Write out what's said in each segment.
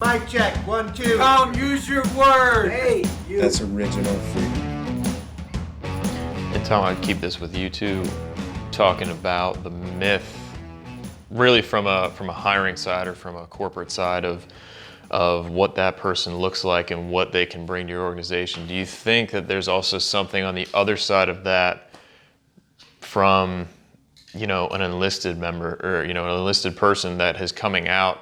Mic check, 1, 2. Tom, use your word. Hey, you. That's original freedom. And Tom, I'd keep this with you too, talking about the myth, really from a hiring side or from a corporate side of what that person looks like and what they can bring to your organization. Do you think that there's also something on the other side of that from, an enlisted member or, an enlisted person that is coming out?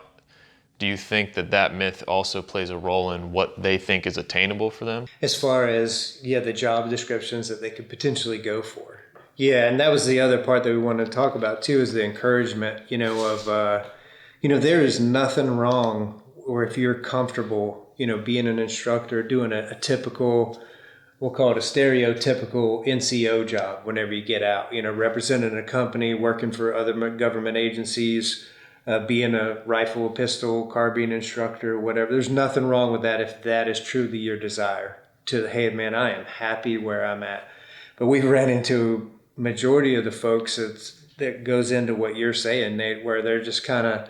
Do you think that myth also plays a role in what they think is attainable for them? As far as, the job descriptions that they could potentially go for. Yeah, and that was the other part that we wanted to talk about too, is the encouragement, there is nothing wrong, or if you're comfortable, being an instructor, doing a typical, we'll call it a stereotypical NCO job whenever you get out, representing a company, working for other government agencies, being a rifle, pistol, carbine instructor, whatever. There's nothing wrong with that if that is truly your desire to, hey, man, I am happy where I'm at. But we've ran into majority of the folks that goes into what you're saying, Nate, where they're just kind of,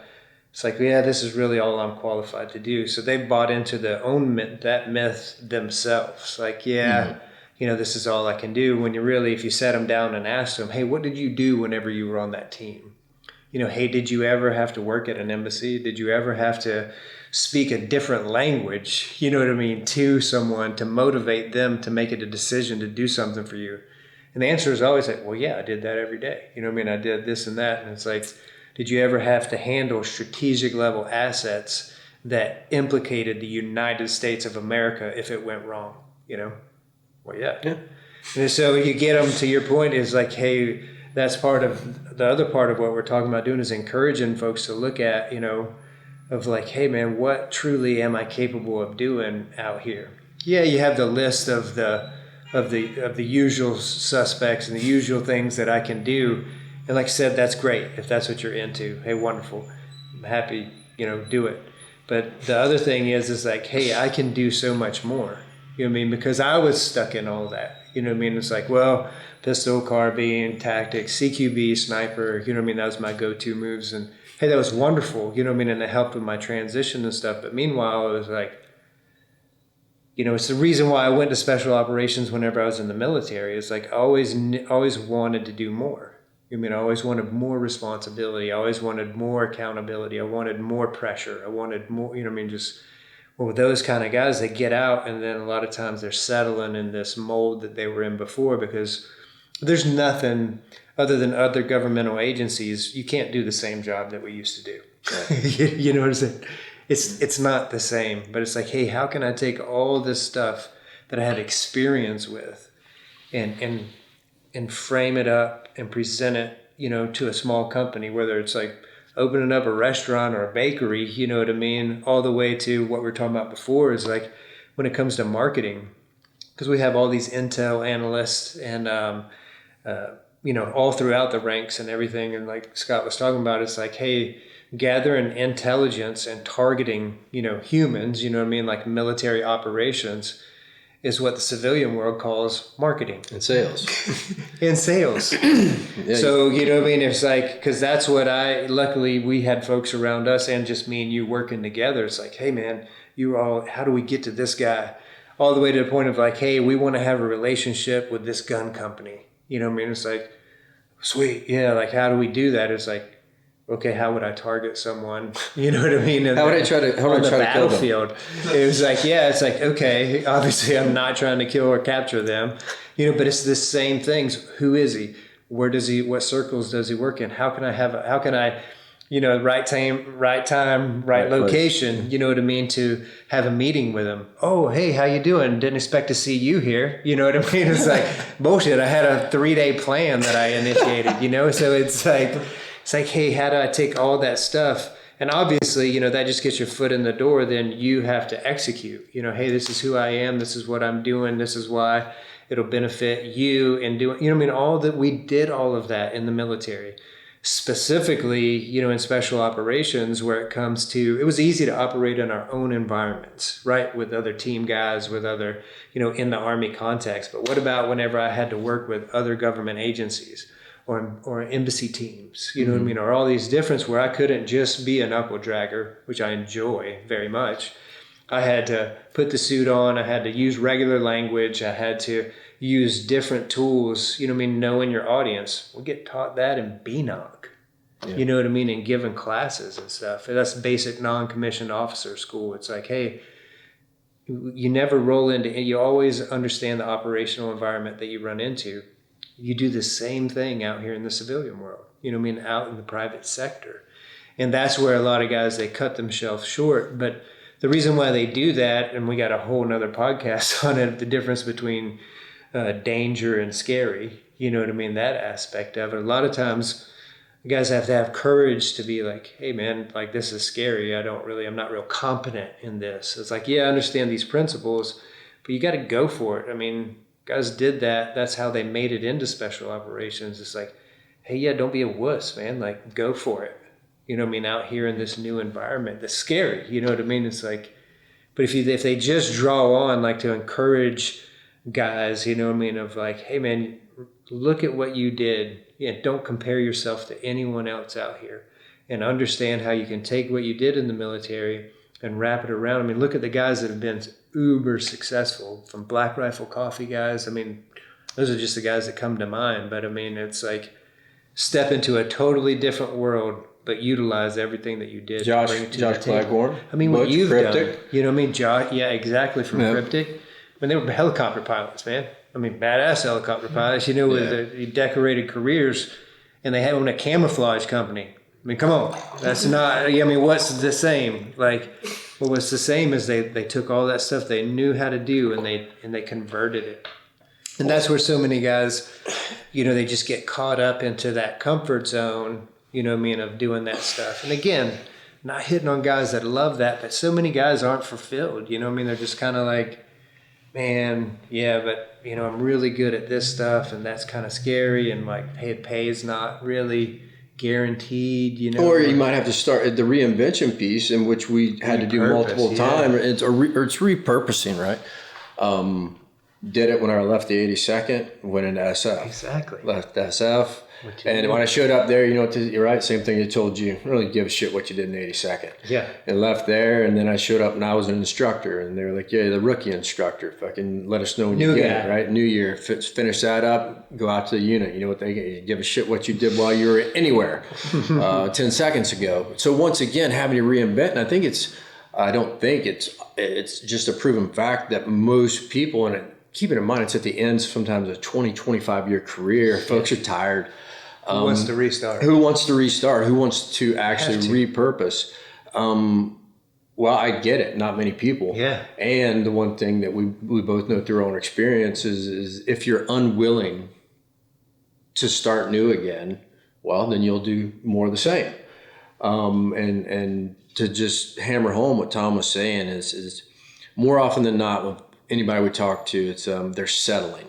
it's like, yeah, this is really all I'm qualified to do. So they bought into that myth themselves. Like, this is all I can do. When if you sat them down and asked them, hey, what did you do whenever you were on that team? Hey, did you ever have to work at an embassy? Did you ever have to speak a different language, to someone to motivate them to make it a decision to do something for you? And the answer is always like, well, yeah, I did that every day. I did this and that. And it's like, did you ever have to handle strategic level assets that implicated the United States of America if it went wrong? Well, yeah. And so you get them to your point is like, hey, that's part of the other part of what we're talking about doing is encouraging folks to look at, of like, hey man, what truly am I capable of doing out here? Yeah, you have the list of the usual suspects and the usual things that I can do. And like I said, that's great if that's what you're into. Hey, wonderful. I'm happy, do it. But the other thing is like, hey, I can do so much more. Because I was stuck in all that. It's like, well, pistol, carbine, tactics, CQB, sniper, that was my go-to moves. And hey, that was wonderful, and it helped with my transition and stuff. But meanwhile, it was like, it's the reason why I went to special operations whenever I was in the military. It's like I always wanted to do more. I always wanted more responsibility. I always wanted more accountability. I wanted more pressure. I wanted more, well, with those kind of guys, they get out and then a lot of times they're settling in this mold that they were in before because there's nothing other than other governmental agencies. You can't do the same job that we used to do. Right. You know what I'm saying? It's not the same, but it's like, hey, how can I take all this stuff that I have experience with and frame it up and present it, to a small company, whether it's like opening up a restaurant or a bakery, all the way to what we were talking about before is like when it comes to marketing, because we have all these intel analysts and, all throughout the ranks and everything. And like Scott was talking about, it's like, hey, gathering intelligence and targeting, humans, like military operations is what the civilian world calls marketing. And sales. And sales. Yeah, so, it's like, because that's what luckily we had folks around us and just me and you working together. It's like, hey man, how do we get to this guy? All the way to the point of like, hey, we want to have a relationship with this gun company. It's like, sweet. Yeah. Like, how do we do that? It's like, okay, how would I target someone? You know what I mean? How would I try to kill them? Battlefield. It was like, it's like, okay, obviously I'm not trying to kill or capture them, but it's the same things. Who is he? Where does he, what circles does he work in? How can I, right time, right location, place. You know what I mean? To have a meeting with him. Oh, hey, how you doing? Didn't expect to see you here. You know what I mean? It's like, bullshit. I had a 3-day plan that I initiated, so it's like, hey, how do I take all that stuff? And obviously, that just gets your foot in the door. Then you have to execute, hey, this is who I am. This is what I'm doing. This is why it'll benefit you and doing, all that we did all of that in the military, specifically, in special operations where it was easy to operate in our own environments, right? With other team guys, with other, in the Army context. But what about whenever I had to work with other government agencies? or embassy teams, you know what I mean? Or all these different where I couldn't just be a knuckle dragger, which I enjoy very much. I had to put the suit on. I had to use regular language. I had to use different tools, you know what I mean? Knowing your audience. We get taught that in BNOC, you know what I mean? And given classes and stuff. That's basic non-commissioned officer school. It's like, hey, you never roll into, you always understand the operational environment that you run into. You do the same thing out here in the civilian world, you know what I mean? Out in the private sector. And that's where a lot of guys, they cut themselves short. But the reason why they do that, and we got a whole nother podcast on it, the difference between danger and scary, you know what I mean? That aspect of it. A lot of times guys have to have courage to be like, hey man, like this is scary. I'm not real competent in this. It's like, yeah, I understand these principles, but you got to go for it. I mean, guys did that. That's how they made it into special operations. It's like, hey, yeah, don't be a wuss, man. Like, go for it. You know what I mean? Out here in this new environment that's scary. You know what I mean? It's like, but if they just draw on, like to encourage guys, you know what I mean? Of like, hey man, look at what you did. Yeah, don't compare yourself to anyone else out here, and understand how you can take what you did in the military and wrap it around. I mean, look at the guys that have been uber successful, from Black Rifle Coffee guys. I mean, those are just the guys that come to mind. But I mean, it's like step into a totally different world, but utilize everything that you did. Josh to bring it to the table. Claghorn. I mean, what you've Cryptic. done. You know what I mean? Josh, yeah, exactly. From Cryptic. I mean, they were helicopter pilots, man. I mean, badass helicopter pilots, you know, with the decorated careers, and they own a camouflage company. I mean, come on, that's not, I mean, what's the same? Like, what was the same is they took all that stuff they knew how to do, and they converted it. And that's where so many guys, you know, they just get caught up into that comfort zone, you know what I mean, of doing that stuff. And again, not hitting on guys that love that, but so many guys aren't fulfilled, you know what I mean? They're just kind of like, man, yeah, but, you know, I'm really good at this stuff, and that's kind of scary, and like, hey, pay is not really guaranteed, you know. Or you might have to start at the reinvention piece, in which we had to do multiple times. It's repurposing, right? Did it when I left the 82nd, went into SF. Exactly. Left SF. And when I showed up there, you know, you're right, same thing they told you, really give a shit what you did in the 82nd. Yeah. And left there, and then I showed up and I was an instructor, and they were like, yeah, the rookie instructor, fucking let us know when you get it, right? New year, finish that up, go out to the unit. You know what they give a shit what you did while you were anywhere 10 seconds ago. So once again, having to reinvent, and I don't think it's just a proven fact that most people, and keep it in mind, it's at the end sometimes of a 20, 25 year career. Folks are tired. Who wants to restart? Who wants to restart? Who wants to actually repurpose? Well, I get it. Not many people. Yeah. And the one thing that we both know through our own experience is if you're unwilling to start new again, well, then you'll do more of the same. And to just hammer home what Tom was saying is more often than not, with anybody we talk to, it's they're settling.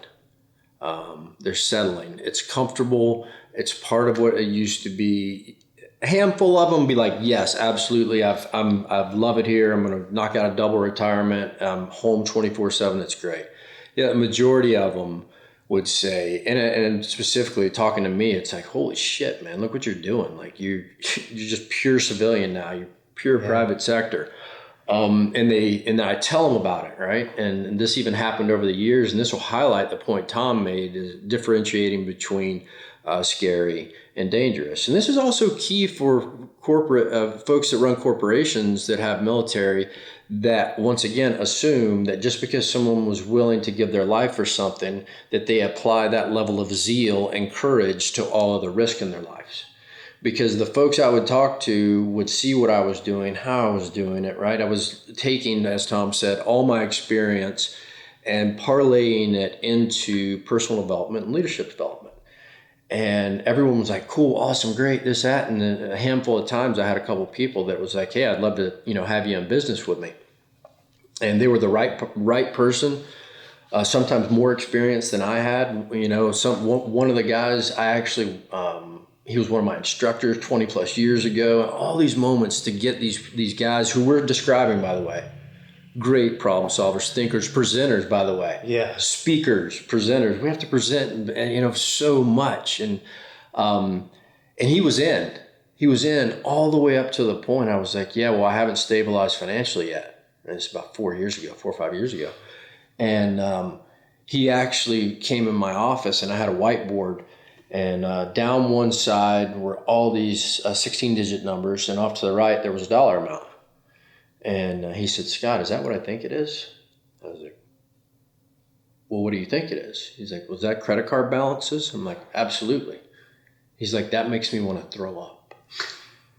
They're settling. It's comfortable. It's part of what it used to be. A handful of them be like, yes, absolutely. I love it here. I'm going to knock out a double retirement. I'm home 24/7. That's great. Yeah, the majority of them would say, and specifically talking to me, it's like, holy shit, man, look what you're doing. Like you're just pure civilian now. You're pure private sector. And I tell them about it, right? And this even happened over the years, and this will highlight the point Tom made, is differentiating between scary and dangerous. And this is also key for corporate folks that run corporations that have military, that once again assume that just because someone was willing to give their life for something, that they apply that level of zeal and courage to all of the risk in their lives. Because the folks I would talk to would see what I was doing, how I was doing it, right? I was taking, as Tom said, all my experience and parlaying it into personal development and leadership development. And everyone was like, cool, awesome, great, this, that. And then a handful of times I had a couple of people that was like, hey, I'd love to, have you in business with me. And they were the right person, sometimes more experienced than I had. One of the guys, I actually, he was one of my instructors 20 plus years ago. And all these moments to get these guys who we're describing, by the way, great problem solvers, thinkers, presenters, by the way. Yeah. Speakers, presenters. We have to present, so much. And And he was in all the way up to the point I was like, yeah, well, I haven't stabilized financially yet. And it's about 4 or 5 years ago. And he actually came in my office, and I had a whiteboard, and down one side were all these 16-digit numbers, and off to the right there was a dollar amount. And he said, Scott, is that what I think it is? I was like, well, what do you think it is? He's like, was that credit card balances? I'm like, absolutely. He's like, that makes me want to throw up.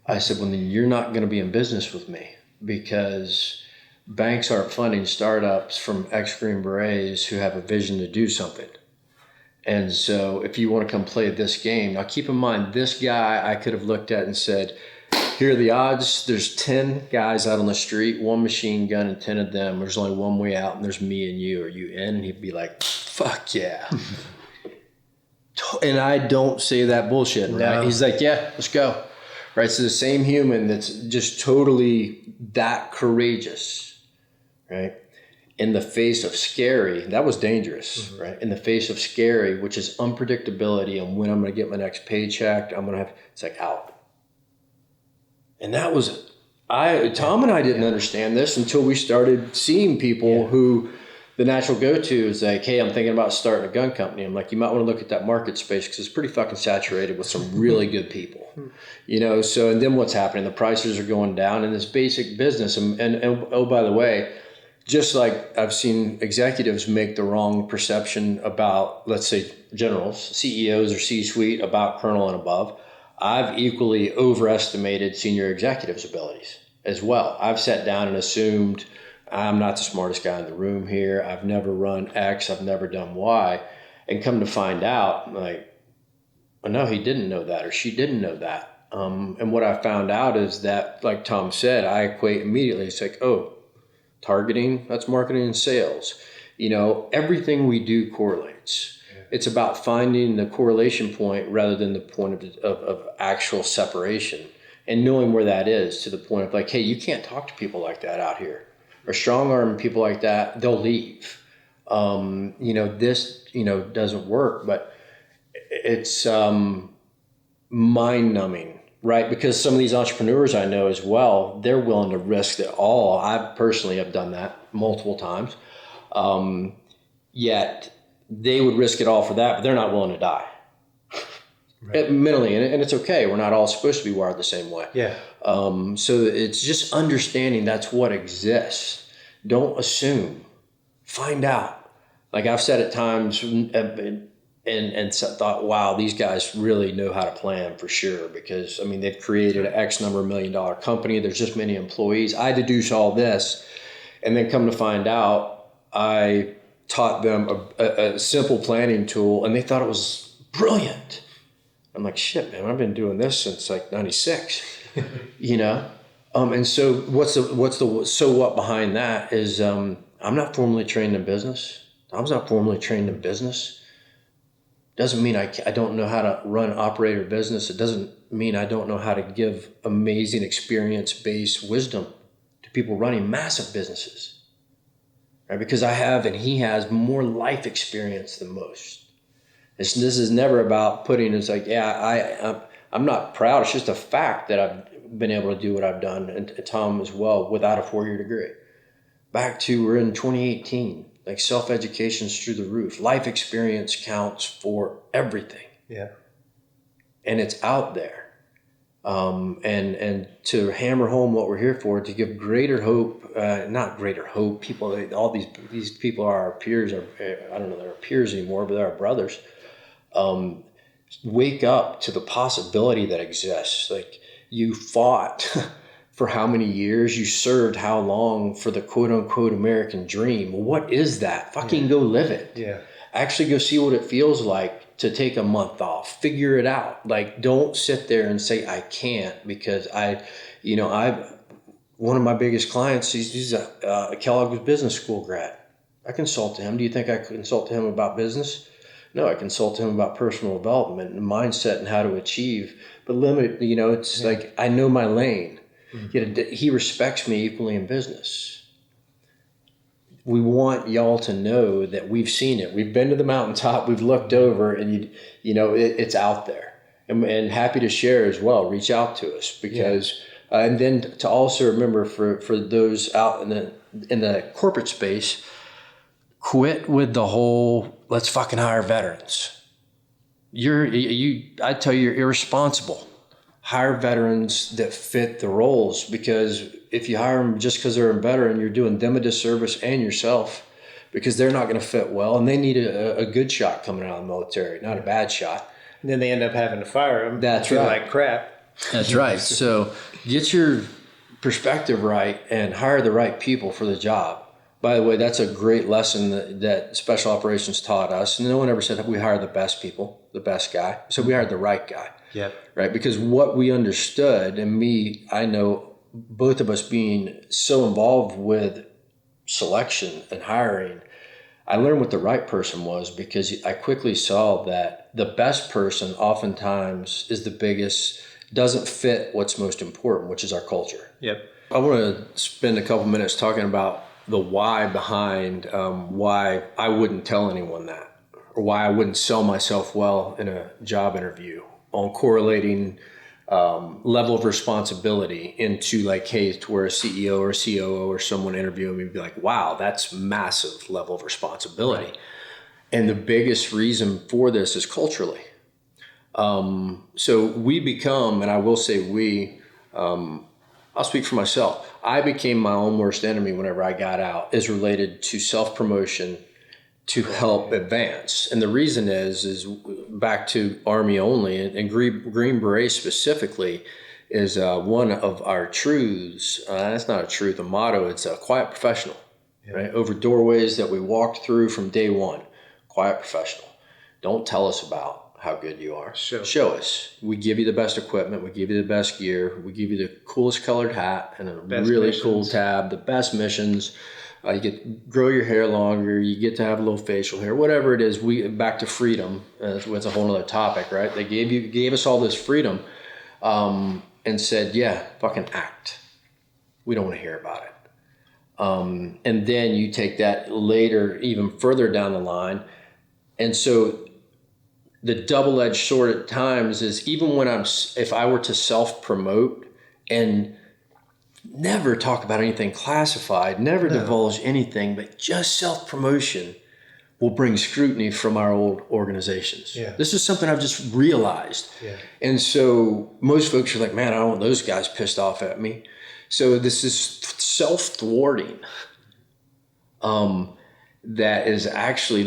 I said, well, then you're not going to be in business with me, because banks aren't funding startups from ex-Green Berets who have a vision to do something. And so if you want to come play this game, now keep in mind, this guy I could have looked at and said, here are the odds. There's 10 guys out on the street, one machine gun, and 10 of them. There's only one way out, and there's me and you. Are you in? And he'd be like, fuck yeah. And I don't say that bullshit, right? No. He's like, yeah, let's go. Right? So the same human that's just totally that courageous, right? In the face of scary, that was dangerous, right? In the face of scary, which is unpredictability and when I'm going to get my next paycheck, it's like out. And that was, Tom and I didn't understand this until we started seeing people who the natural go-to is like, hey, I'm thinking about starting a gun company. I'm like, you might want to look at that market space because it's pretty fucking saturated with some really good people, so, and then what's happening? The prices are going down in this basic business. And oh, by the way, just like I've seen executives make the wrong perception about, let's say, generals, CEOs or C-suite about colonel and above, I've equally overestimated senior executives' abilities as well. I've sat down and assumed I'm not the smartest guy in the room here. I've never run X. I've never done Y. And come to find out, like, oh, no, he didn't know that or she didn't know that. And what I found out is that, like Tom said, I equate immediately. It's like, oh, targeting, that's marketing and sales. Everything we do correlates. It's about finding the correlation point rather than the point of actual separation, and knowing where that is, to the point of like, hey, you can't talk to people like that out here, or strong arm people like that, they'll leave. This doesn't work, but it's mind numbing, right? Because some of these entrepreneurs I know as well, they're willing to risk it all. I personally have done that multiple times. Yet they would risk it all for that, but they're not willing to die. Right. Mentally, and it's okay. We're not all supposed to be wired the same way. Yeah. So it's just understanding that's what exists. Don't assume. Find out. Like I've said at times, and thought, wow, these guys really know how to plan for sure, because they've created an X number $1 million company. There's just many employees. I deduce all this, and then come to find out, I taught them a simple planning tool, and they thought it was brilliant. I'm like, shit, man, I've been doing this since like 96, And so what's the so what behind that is, I'm not formally trained in business. Tom's not formally trained in business. Doesn't mean I don't know how to run operator business. It doesn't mean I don't know how to give amazing experience-based wisdom to people running massive businesses. Right? Because I have, and he has, more life experience than most. This is never about putting, it's like, yeah, I'm not proud. It's just a fact that I've been able to do what I've done, and Tom as well, without a 4-year degree. Back to, we're in 2018, like self-education's through the roof. Life experience counts for everything. Yeah. And it's out there. And to hammer home what we're here for, to give greater hope, not greater hope, people, all these people are our peers, I don't know, they're our peers anymore, but they're our brothers. Wake up to the possibility that exists. Like, you fought for how many years? You served how long for the quote unquote American dream? Well, what is that? Fucking go live it. Yeah. Actually go see what it feels like to take a month off. Figure it out. Like, don't sit there and say, I can't, because one of my biggest clients, he's a Kellogg business school grad. I consult to him. Do you think I consult to him about business? No, I consult to him about personal development and mindset and how to achieve. But it's like, I know my lane. Mm-hmm. Yet he respects me equally in business. We want y'all to know that we've seen it. We've been to the mountaintop. We've looked over, and it's out there. and happy to share as well. Reach out to us because, and then to also remember for those out in the corporate space, quit with the whole let's fucking hire veterans. I tell you, you're irresponsible. Hire veterans that fit the roles, because if you hire them just because they're a veteran, you're doing them a disservice and yourself, because they're not going to fit well, and they need a good shot coming out of the military, not a bad shot. And then they end up having to fire them. That's feel right. like crap. That's right. So get your perspective right and hire the right people for the job. By the way, that's a great lesson that Special Operations taught us. No one ever said we hire the best people, the best guy. So we hired the right guy. Yep. Right? Because what we understood, and I know both of us being so involved with selection and hiring, I learned what the right person was, because I quickly saw that the best person oftentimes is the biggest, doesn't fit what's most important, which is our culture. Yep. I want to spend a couple minutes talking about the why behind why I wouldn't tell anyone that, or why I wouldn't sell myself well in a job interview, on correlating level of responsibility into like, hey, to where a CEO or a COO or someone interviewing me would be like, wow, that's massive level of responsibility. Right. And the biggest reason for this is culturally. So we become, and I will say I'll speak for myself. I became my own worst enemy whenever I got out, is related to self-promotion to help advance. And the reason is back to Army only, and Green Beret specifically is one of our truths. That's not a truth, a motto. It's a quiet professional, right? Over doorways that we walked through from day one. Quiet professional. Don't tell us about how good you are. Show us. We give you the best equipment. We give you the best gear. We give you the coolest colored hat and a really cool tab, the best missions. You get to grow your hair longer. You get to have a little facial hair, whatever it is. Back to freedom. It's a whole other topic, right? They gave us all this freedom, and said, yeah, fucking act. We don't want to hear about it. And then you take that later, even further down the line. And so the double-edged sword at times is, even when if I were to self-promote and never talk about anything classified, never divulge anything, but just self-promotion will bring scrutiny from our old organizations. Yeah. This is something I've just realized. Yeah. And so most folks are like, man, I don't want those guys pissed off at me. So this is self-thwarting that is actually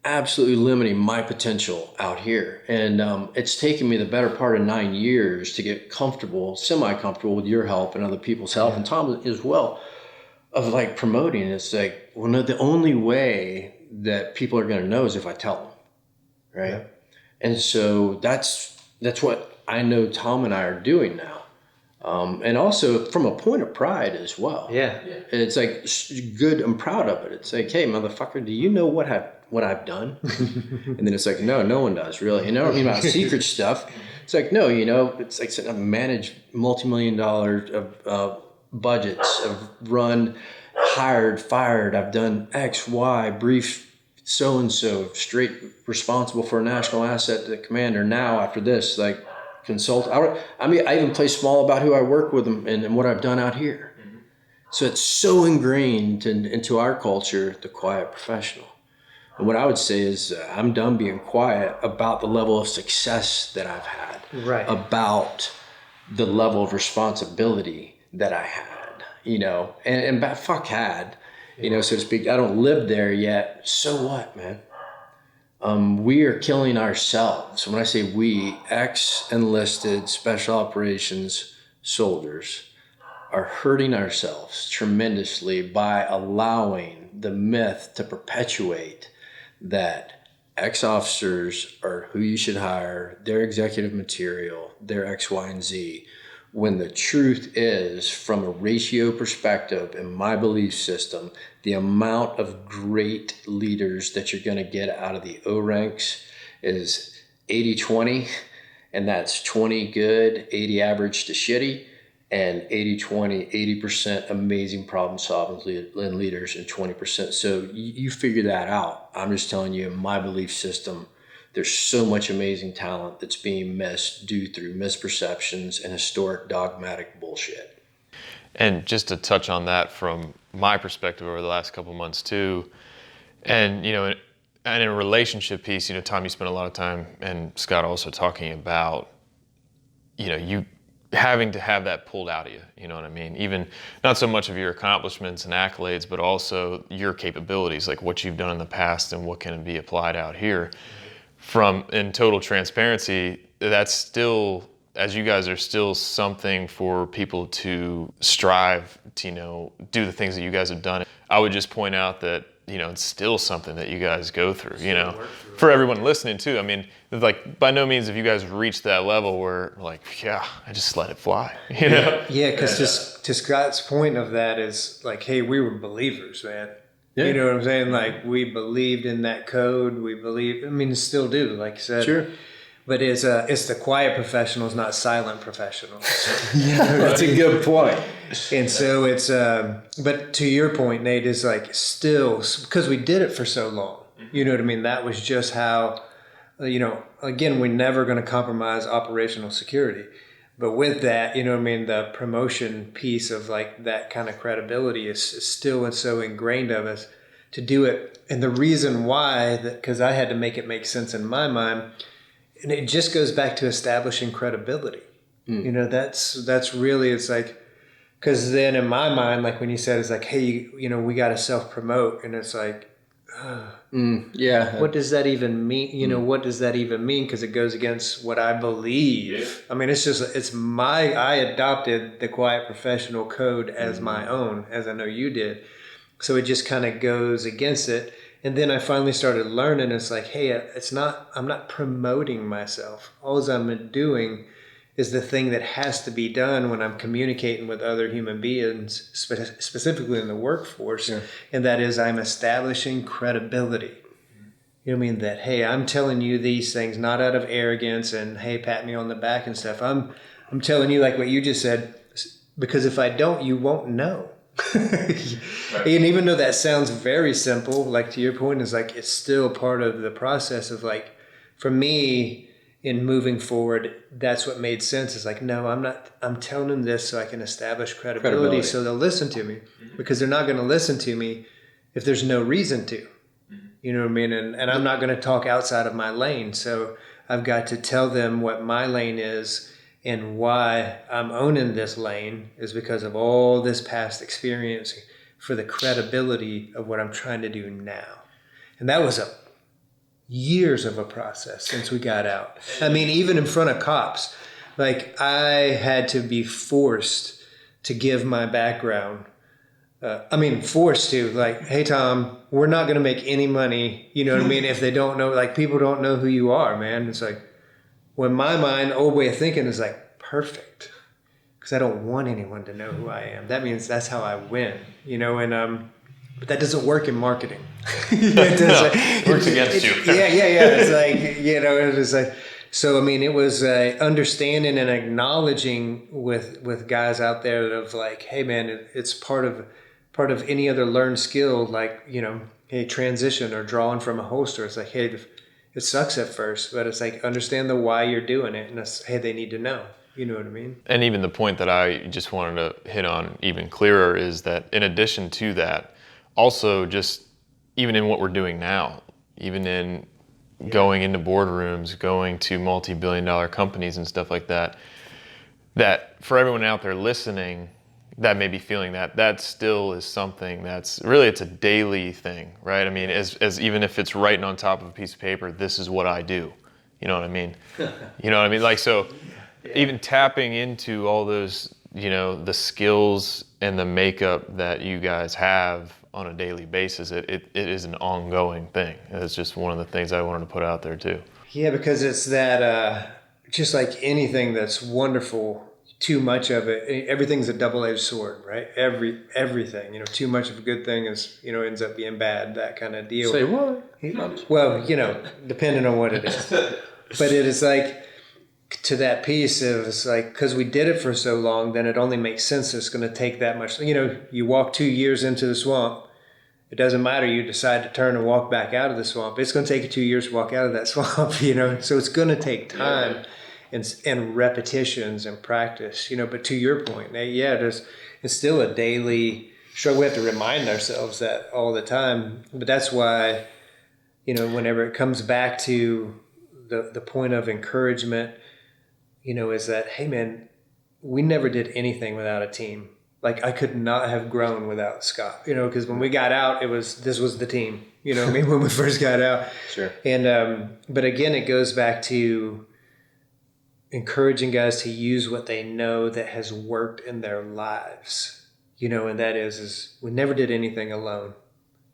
absolutely limiting my potential out here. And it's taken me the better part of 9 years to get semi-comfortable with your help and other people's help, and Tom as well, of like promoting. It's like, well, no, the only way that people are going to know is if I tell them, right? Yeah. And so that's what I know Tom and I are doing now. And also from a point of pride as well. Yeah. And it's like good, I'm proud of it. It's like, hey, motherfucker, do you know what I've done? And then it's like, no one does really. And I don't mean about secret stuff. It's like, no, it's like I manage multi-million-dollar budgets. I've run, hired, fired. I've done X, Y, brief so-and-so, straight responsible for a national asset to the commander. Now after this, like, consult. I even play small about who I work with and what I've done out here. Mm-hmm. So it's so ingrained into our culture, the quiet professional. And what I would say is I'm done being quiet about the level of success that I've had, right? About the level of responsibility that I had, and fuck had, so to speak. I don't live there yet. So what, man? We are killing ourselves. When I say we, ex-enlisted special operations soldiers are hurting ourselves tremendously by allowing the myth to perpetuate that ex-officers are who you should hire, their executive material, their X, Y, and Z, when the truth is, from a ratio perspective, in my belief system, the amount of great leaders that you're going to get out of the O ranks is 80-20, and that's 20 good, 80 average to shitty, and 80-20, 80% amazing problem solving leaders, and 20%. So you figure that out. I'm just telling you, in my belief system, there's so much amazing talent that's being missed due through misperceptions and historic dogmatic bullshit. And just to touch on that from my perspective over the last couple of months too, and and in a relationship piece, Tom, you spent a lot of time, and Scott also, talking about, you having to have that pulled out of you, you know what I mean? Even not so much of your accomplishments and accolades, but also your capabilities, like what you've done in the past and what can be applied out here. From, in total transparency, that's still, as you guys are still something for people to strive to, do the things that you guys have done. I would just point out that, it's still something that you guys go through, for everyone listening too. I mean, like, by no means have you guys reached that level where, like, yeah, I just let it fly, Yeah, because to Scott's point of that is like, hey, we were believers, man. Yeah. You know what I'm saying? Like, we believed in that code. We believe, still do, like you said. Sure. But it's the quiet professionals, not silent professionals. Yeah, that's a good point. And so it's, but to your point, Nate, is like still, because we did it for so long, you know what I mean? That was just how, again, we're never going to compromise operational security. But with that, the promotion piece of like that kind of credibility is still so ingrained of us to do it. And the reason why, because I had to make it make sense in my mind, and it just goes back to establishing credibility. That's really, it's like, because then in my mind, like when you said, it's like, hey, we got to self-promote. And it's like, yeah. What does that even mean? What does that even mean? Because it goes against what I believe. Yeah. I adopted the quiet professional code as my own, as I know you did. So it just kind of goes against it. And then I finally started learning. It's like, hey, I'm not promoting myself. All I'm doing is the thing that has to be done when I'm communicating with other human beings, specifically in the workforce. Yeah. And that is, I'm establishing credibility. You know what I mean? That, hey, I'm telling you these things not out of arrogance and, hey, pat me on the back and stuff. I'm telling you, like what you just said, because if I don't, you won't know. Right. And even though that sounds very simple, like to your point, is like it's still part of the process of like, for me, in moving forward, that's what made sense. Is like, no, I'm telling them this so I can establish credibility. So they'll listen to me, because they're not going to listen to me if there's no reason to. You know what I mean? And I'm not going to talk outside of my lane. So I've got to tell them what my lane is. And why I'm owning this lane is because of all this past experience for the credibility of what I'm trying to do now. And that was years of a process since we got out. I mean, even in front of cops, like I had to be forced to give my background. Forced to, like, hey, Tom, we're not going to make any money. You know what I mean? If they don't know, like, people don't know who you are, man. It's like, when my mind, old way of thinking is like, perfect, because I don't want anyone to know who I am. That means that's how I win, but that doesn't work in marketing. It works against you. Yeah. It's like, it was like, so, it was understanding and acknowledging with guys out there of like, hey man, it's part of any other learned skill, like, hey, transition or drawing from a holster. It's like, hey, it sucks at first, but it's like, understand the why you're doing it. And it's, hey, they need to know. You know what I mean? And even the point that I just wanted to hit on even clearer is that in addition to that, also just even in what we're doing now, even in going into boardrooms, going to multi-billion-dollar companies and stuff like that, that for everyone out there listening that may be feeling that still is something that's really, it's a daily thing, right? I mean, as even if it's writing on top of a piece of paper, this is what I do. You know what I mean? You know what I mean? Like, so even tapping into all those, the skills and the makeup that you guys have on a daily basis, it is an ongoing thing. It's just one of the things I wanted to put out there too. Yeah, because it's that, just like anything that's wonderful, too much of it, everything's a double-edged sword, right? Everything, too much of a good thing is, ends up being bad, that kind of deal. Say what? Well, depending on what it is. But it is like, to that piece of, it's like, because we did it for so long, then it only makes sense it's going to take that much. You walk 2 years into the swamp It doesn't matter. You decide to turn and walk back out of the swamp. It's going to take you 2 years to walk out of that swamp, you know? So it's going to take time and repetitions and practice, you know, but to your point, it's still a daily struggle. We have to remind ourselves that all the time, but that's why, you know, whenever it comes back to the point of encouragement, you know, is that, hey man, we never did anything without a team. Like I could not have grown without Scott, you know, because when we got out, this was the team, you know what I mean? When we first got out. Sure. And, but again, it goes back to encouraging guys to use what they know that has worked in their lives, you know, and that is we never did anything alone.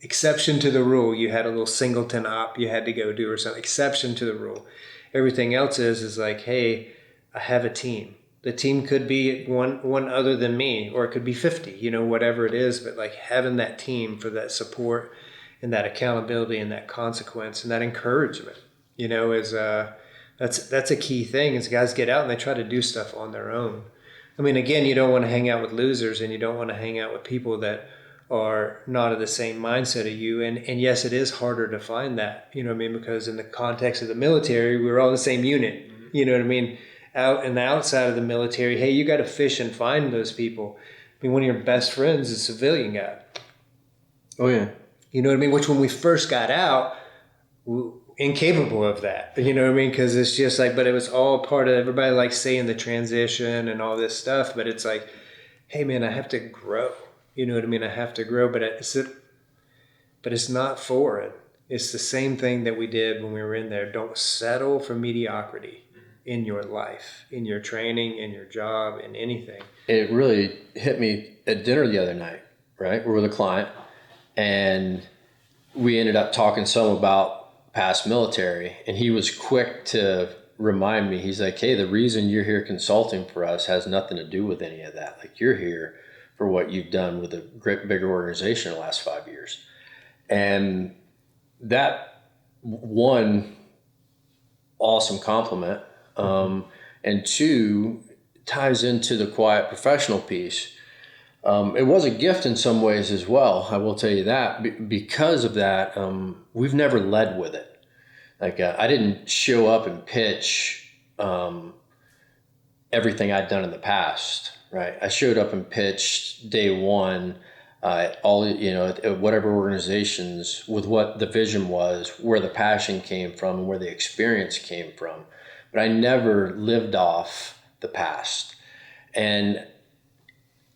Exception to the rule. You had a little singleton op you had to go do or something. Exception to the rule. Everything else is like, hey, I have a team. The team could be one other than me, or it could be 50, you know, whatever it is. But like having that team for that support and that accountability and that consequence and that encouragement, you know, is that's a key thing. Is guys get out and they try to do stuff on their own. I mean, again, you don't want to hang out with losers, and you don't want to hang out with people that are not of the same mindset of you. And yes, it is harder to find that, you know what I mean? Because in the context of the military, we were all in the same unit, you know what I mean? Out in the outside of the military, hey, you got to fish and find those people. I mean, one of your best friends is a civilian guy. Oh yeah. You know what I mean? Which when we first got out, incapable of that, you know what I mean? Because it's just like, but it was all part of everybody like saying the transition and all this stuff. But it's like, hey man, I have to grow. You know what I mean? I have to grow, but it's not foreign. It's the same thing that we did when we were in there. Don't settle for mediocrity in your life, in your training, in your job, in anything. It really hit me at dinner the other night, right? We're with a client, and we ended up talking some about past military, and he was quick to remind me. He's like, hey, the reason you're here consulting for us has nothing to do with any of that. Like, you're here for what you've done with a great bigger organization in the last 5 years. And that one awesome compliment. And two, ties into the quiet professional piece. It was a gift in some ways as well. I will tell you that. Because of that, we've never led with it. Like I didn't show up and pitch everything I'd done in the past. Right. I showed up and pitched day one, at whatever organizations, with what the vision was, where the passion came from, and where the experience came from. But I never lived off the past. And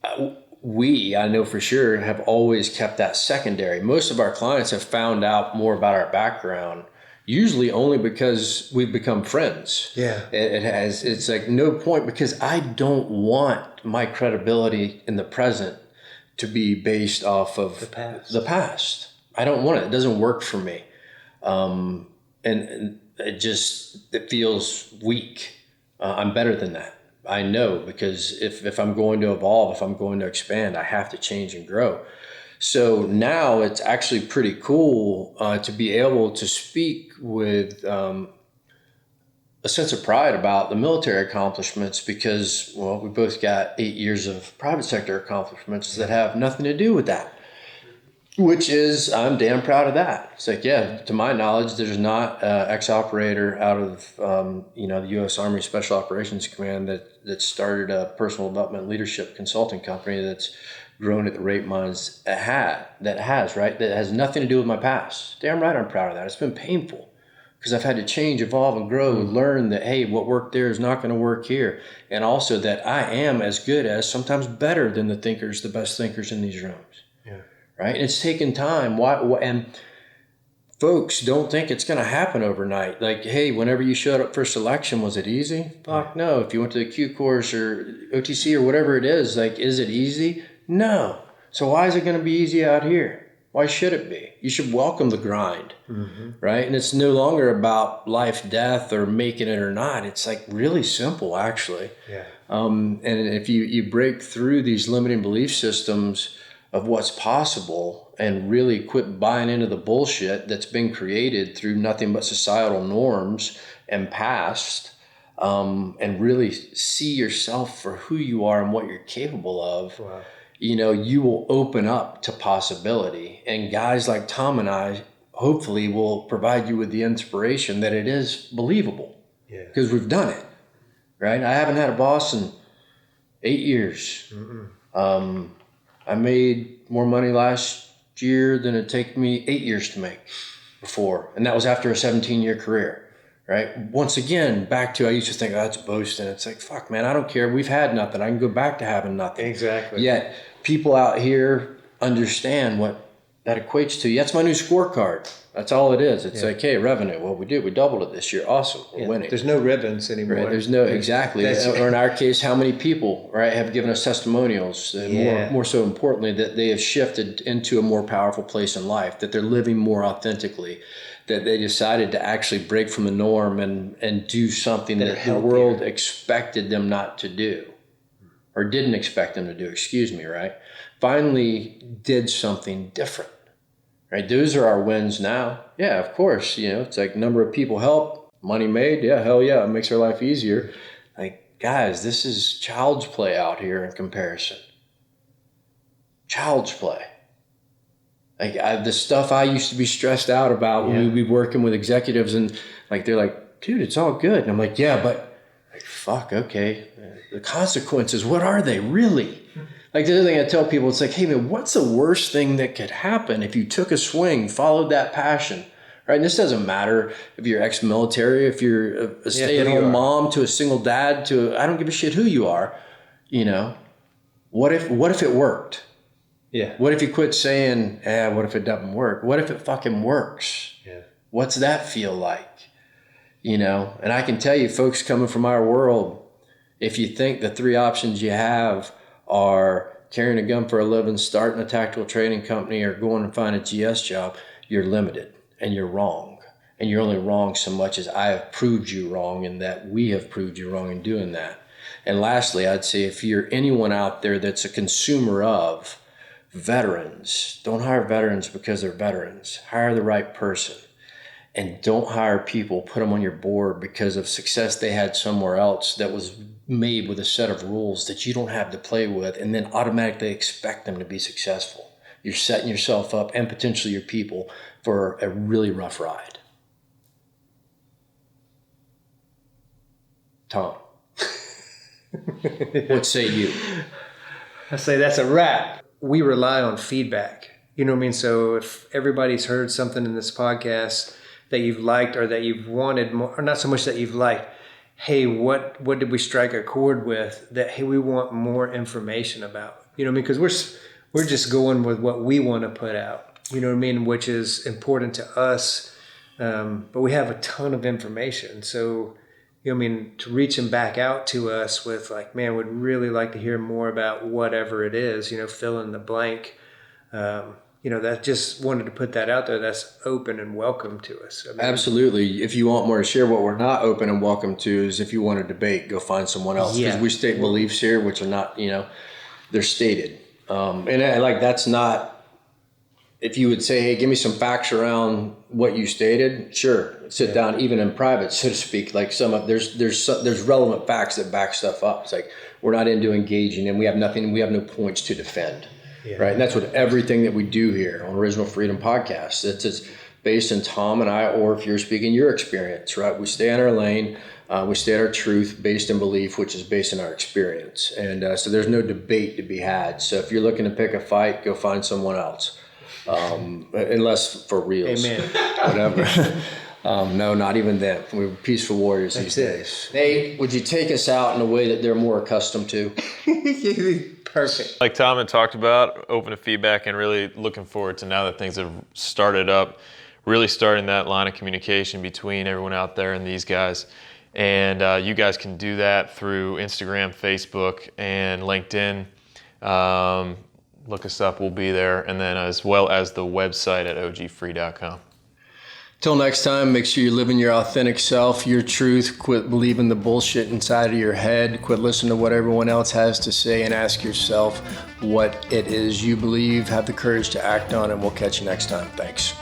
I know for sure, have always kept that secondary. Most of our clients have found out more about our background, usually only because we've become friends. Yeah. It's like no point, because I don't want my credibility in the present to be based off of the past. I don't want it. It doesn't work for me. And it feels weak. I'm better than that. I know, because if I'm going to evolve, if I'm going to expand, I have to change and grow. So now it's actually pretty cool to be able to speak with a sense of pride about the military accomplishments, because, well, we both got 8 years of private sector accomplishments that have nothing to do with that, which is, I'm damn proud of that. It's like, yeah, to my knowledge, there's not an ex-operator out of the U.S. Army Special Operations Command that started a personal development leadership consulting company that's grown at the rate mine's that has nothing to do with my past. Damn right, I'm proud of that. It's been painful, because I've had to change, evolve, and grow, and learn that, hey, what worked there is not going to work here. And also that I am as good as, sometimes better than, the best thinkers in these rooms. Yeah. Right? And it's taken time. And folks don't think it's going to happen overnight. Like, hey, whenever you showed up for selection, was it easy? Fuck no. If you went to the Q course or OTC or whatever it is, like, is it easy? No. So why is it going to be easy out here? Why should it be? You should welcome the grind, right? And it's no longer about life, death, or making it or not. It's like really simple, actually. Yeah. And if you break through these limiting belief systems of what's possible and really quit buying into the bullshit that's been created through nothing but societal norms and past, and really see yourself for who you are and what you're capable of. Wow. you will open up to possibility. And guys like Tom and I hopefully will provide you with the inspiration that it is believable. Yeah. Because we've done it, right? I haven't had a boss in 8 years. I made more money last year than it took me 8 years to make before. And that was after a 17-year career. Right. Once again, back to, I used to think, oh, that's boasting. It's like, fuck, man, I don't care. We've had nothing. I can go back to having nothing. Exactly. Yet people out here understand what that equates to. That's my new scorecard. That's all it is. It's like, hey, revenue. Well, we doubled it this year. Awesome. We're winning. There's no ribbons anymore. Right. There's no, exactly. Or in our case, how many people, right, have given us testimonials. And more so importantly, that they have shifted into a more powerful place in life, that they're living more authentically, that they decided to actually break from the norm and do something that the world expected them not to do, or didn't expect them to do, right? Finally did something different, right? Those are our wins now. Yeah, of course, it's like number of people help, money made. Yeah, hell yeah, it makes our life easier. Like, guys, this is child's play out here in comparison. Child's play. Like the stuff I used to be stressed out about when we'd be working with executives, and like they're like, dude, it's all good. And I'm like, yeah, but like, fuck, okay. The consequences, what are they really? Like the other thing I tell people, it's like, hey man, what's the worst thing that could happen if you took a swing, followed that passion, right? And this doesn't matter if you're ex-military, if you're a stay-at-home mom, to a single dad, I don't give a shit who you are. What if it worked? Yeah. What if you quit saying, what if it doesn't work? What if it fucking works? Yeah. What's that feel like? And I can tell you, folks coming from our world, if you think the 3 options you have are carrying a gun for a living, starting a tactical training company, or going and find a GS job, you're limited and you're wrong. And you're only wrong so much as I have proved you wrong, and that we have proved you wrong in doing that. And lastly, I'd say if you're anyone out there that's a consumer of veterans, don't hire veterans because they're veterans. Hire the right person. And don't hire people, put them on your board because of success they had somewhere else that was made with a set of rules that you don't have to play with, and then automatically expect them to be successful. You're setting yourself up, and potentially your people, for a really rough ride. Tom, what say you? I say that's a wrap. We rely on feedback. You know what I mean? So if everybody's heard something in this podcast that you've liked, or that you've wanted more, or not so much that you've liked, hey, what did we strike a chord with that, hey, we want more information about? You know what I mean? Because we're just going with what we want to put out. You know what I mean? Which is important to us. But we have a ton of information. So, you know what I mean, to reaching back out to us with like, man, would really like to hear more about whatever it is, fill in the blank. That just wanted to put that out there. That's open and welcome to us. Absolutely. If you want more to share, what we're not open and welcome to is if you want to debate, go find someone else. Because we state beliefs here, which are not, they're stated. That's not, if you would say, hey, give me some facts around what you stated, sure. Sit down, even in private, so to speak. Like there's relevant facts that back stuff up. It's like, we're not into engaging, and we have no points to defend. Yeah. Right. And that's what everything that we do here on Original Freedom Podcast. It's based in Tom and I, or if you're speaking your experience, right? We stay in our lane. We stay at our truth based in belief, which is based in our experience. And so there's no debate to be had. So if you're looking to pick a fight, go find someone else. Unless for reals. Amen. Whatever. No, not even then. We're peaceful warriors these days. Nate, would you take us out in a way that they're more accustomed to? Perfect. Like Tom had talked about, open to feedback, and really looking forward to, now that things have started up, really starting that line of communication between everyone out there and these guys. And you guys can do that through Instagram, Facebook, and LinkedIn. Look us up, we'll be there. And then as well as the website at ogfree.com. Till next time, make sure you're living your authentic self, your truth. Quit believing the bullshit inside of your head. Quit listening to what everyone else has to say, and ask yourself what it is you believe. Have the courage to act on it. We'll catch you next time. Thanks.